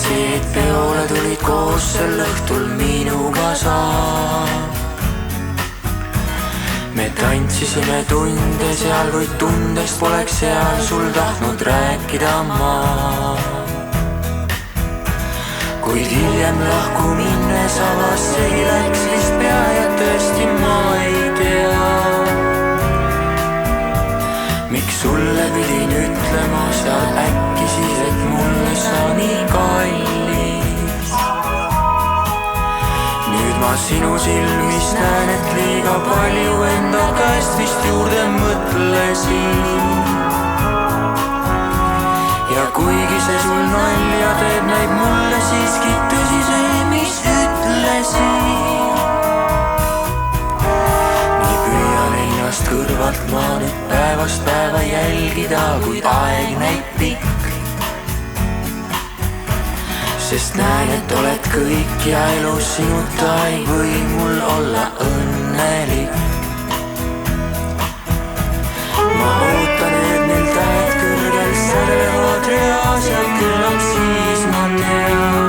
teadsi, et peole tulid koos sel õhtul minuga sa. Me tantsisime tunde seal, kuid tundest poleks seal sul tahtnud rääkida ma. Kuid hiljem lahku minnes avassegi läks vist pea ja tõesti ma ei tea, miks sulle pidin ütlema seal äkki siis, et mulle sa nii kallis. Nüüd ma sinu silmis näen, et liiga palju enda käest vist juurde mõtlesin. Ja kuigi see sul nalja teeb, näib mulle siiski tõsi see, mis ütlesin. Nii püüan ennast kõrvalt ma nüüd päevast päeva jälgida, kuid aeg näib pikk. Sest näen, et oled kõik ja elus sinuta ei või mul olla õnnelik. Ma ootan nüüd mil tähed kõrgel sädelevad reas ja küllap siis ma tean,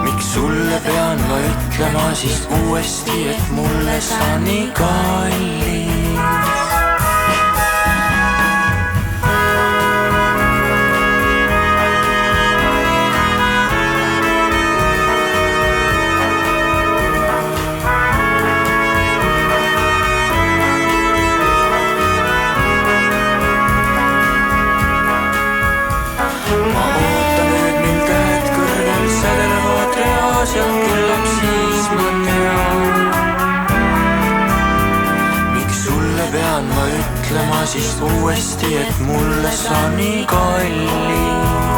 miks sulle pean ma ütlema siis uuesti, et mulle sa nii kallis. Ma ootan nüüd mil tähed kõrgel sädelevad reas ja küllap siis ma tean, miks sulle pean ma ütlema siis uuesti, et mulle sa nii kallis.